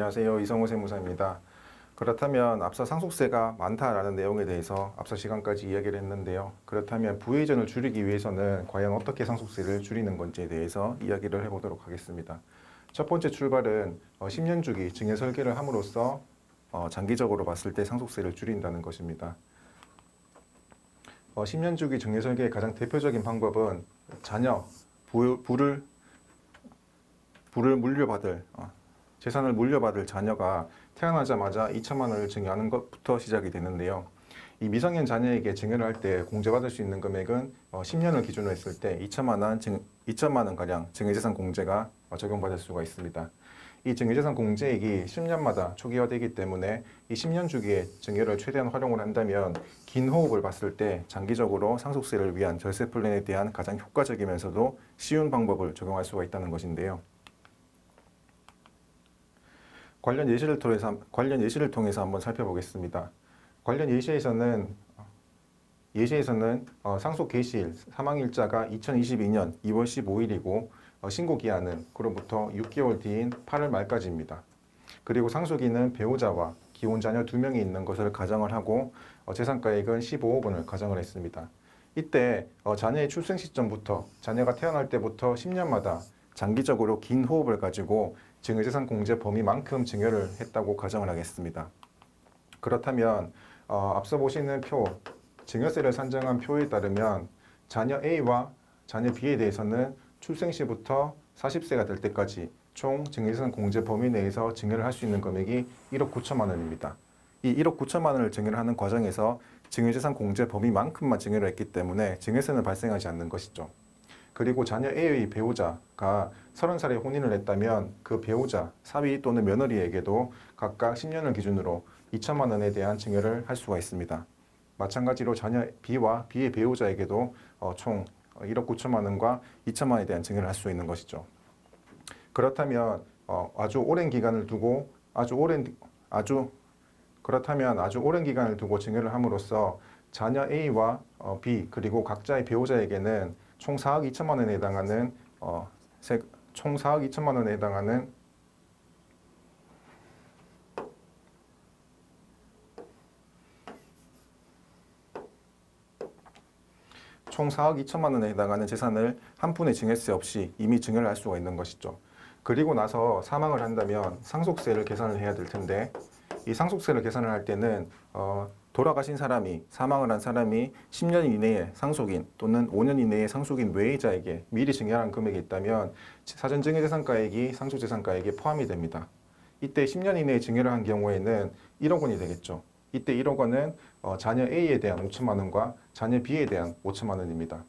안녕하세요. 이성호 세무사입니다. 그렇다면 앞서 상속세가 많다라는 내용에 대해서 앞서 시간까지 이야기를 했는데요. 그렇다면 부의전을 줄이기 위해서는 과연 어떻게 상속세를 줄이는 건지에 대해서 이야기를 해보도록 하겠습니다. 첫 번째 출발은 10년 주기 증여 설계를 함으로써 장기적으로 봤을 때 상속세를 줄인다는 것입니다. 10년 주기 증여 설계의 가장 대표적인 방법은 자녀, 부를 물려받을 재산을 물려받을 자녀가 태어나자마자 2천만 원을 증여하는 것부터 시작이 되는데요. 이 미성년 자녀에게 증여를 할 때 공제받을 수 있는 금액은 10년을 기준으로 했을 때 2천만 원 가량 증여재산 공제가 적용받을 수가 있습니다. 이 증여재산 공제액이 10년마다 초기화되기 때문에 이 10년 주기에 증여를 최대한 활용을 한다면 긴 호흡을 봤을 때 장기적으로 상속세를 위한 절세 플랜에 대한 가장 효과적이면서도 쉬운 방법을 적용할 수가 있다는 것인데요. 관련 예시를 통해서 한번 살펴보겠습니다. 관련 예시에서는 상속 개시일, 사망일자가 2022년 2월 15일이고 신고 기한은 그로부터 6개월 뒤인 8월 말까지입니다. 그리고 상속인은 배우자와 기혼 자녀 2명이 있는 것을 가정을 하고 재산가액은 15억 원을 가정을 했습니다. 이때 자녀의 출생 시점부터 자녀가 태어날 때부터 10년마다 장기적으로 긴 호흡을 가지고 증여재산 공제 범위만큼 증여를 했다고 가정을 하겠습니다. 그렇다면 앞서 보시는 표, 증여세를 산정한 표에 따르면 자녀 A와 자녀 B에 대해서는 출생 시부터 40세가 될 때까지 총 증여재산 공제 범위 내에서 증여를 할 수 있는 금액이 1억 9천만 원입니다. 이 1억 9천만 원을 증여를 하는 과정에서 증여재산 공제 범위만큼만 증여를 했기 때문에 증여세는 발생하지 않는 것이죠. 그리고 자녀 A의 배우자가 30살에 혼인을 했다면 그 배우자, 사위 또는 며느리에게도 각각 10년을 기준으로 2천만 원에 대한 증여를 할 수가 있습니다. 마찬가지로 자녀 B와 B의 배우자에게도 총 1억 9천만 원과 2천만 원에 대한 증여를 할 수 있는 것이죠. 그렇다면 아주 오랜 기간을 두고 증여를 함으로써 자녀 A와 B 그리고 각자의 배우자에게는 총 4억 2천만 원에 해당하는 총 4억 2천만 원에 해당하는 재산을 한 푼의 증여세 없이 이미 증여를 할 수가 있는 것이죠. 그리고 나서 사망을 한다면 상속세를 계산을 해야 될 텐데 이 상속세를 계산을 할 때는 돌아가신 사람이, 사망을 한 사람이 10년 이내에 상속인 또는 5년 이내에 상속인 외의자에게 미리 증여한 금액이 있다면 사전증여재산가액이 상속재산가액에 포함이 됩니다. 이때 10년 이내에 증여를 한 경우에는 1억 원이 되겠죠. 이때 1억 원은 자녀 A에 대한 5천만 원과 자녀 B에 대한 5천만 원입니다.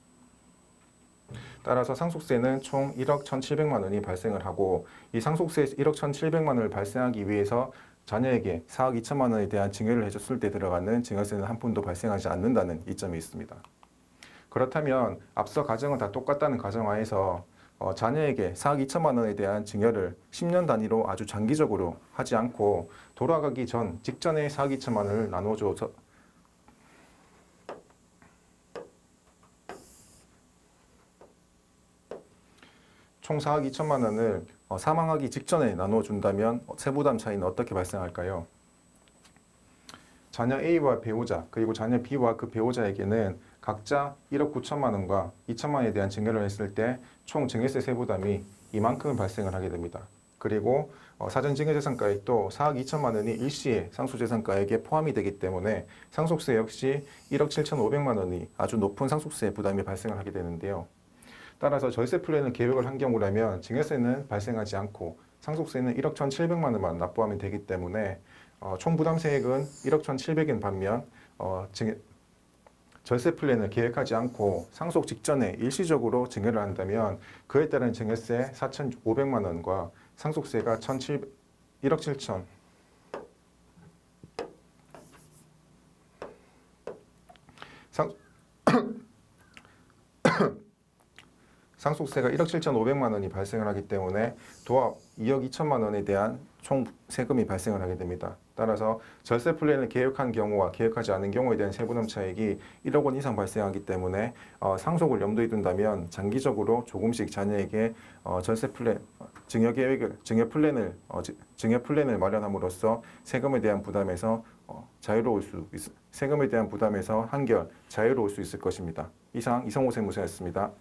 따라서 상속세는 총 1억 1,700만 원이 발생을 하고 이 상속세 1억 1,700만 원을 발생하기 위해서 자녀에게 4억 2천만 원에 대한 증여를 해줬을 때 들어가는 증여세는 한 푼도 발생하지 않는다는 이점이 있습니다. 그렇다면 앞서 가정은 다 똑같다는 가정하에서 자녀에게 4억 2천만 원에 대한 증여를 10년 단위로 아주 장기적으로 하지 않고 돌아가기 직전에 4억 2천만 원을 나눠줘서 총 4억 2천만 원을 사망하기 직전에 나눠준다면 세부담 차이는 어떻게 발생할까요? 자녀 A와 배우자 그리고 자녀 B와 그 배우자에게는 각자 1억 9천만 원과 2천만 원에 대한 증여를 했을 때 총 증여세 세부담이 이만큼 발생을 하게 됩니다. 그리고 사전증여재산가액도 4억 2천만 원이 일시에 상속재산가액에 포함이 되기 때문에 상속세 역시 1억 7,500만 원이 아주 높은 상속세 부담이 발생을 하게 되는데요. 따라서 절세 플랜을 계획을 한 경우라면 증여세는 발생하지 않고 상속세는 1억 1,700만 원만 납부하면 되기 때문에 총 부담세액은 1억 1,700인 반면 절세 플랜을 계획하지 않고 상속 직전에 일시적으로 증여를 한다면 그에 따른 증여세 4,500만 원과 상속세가 1억 7천 상속세가 1억 7,500만 원이 발생을 하기 때문에 도합 2억 2천만 원에 대한 총 세금이 발생을 하게 됩니다. 따라서 절세 플랜을 계획한 경우와 계획하지 않은 경우에 대한 세부담 차익이 1억 원 이상 발생하기 때문에 상속을 염두에 둔다면 장기적으로 조금씩 자녀에게 절세 플랜, 증여 플랜을 마련함으로써 세금에 대한 부담에서 세금에 대한 부담에서 한결 자유로울 수 있을 것입니다. 이상 이성호 세무사였습니다.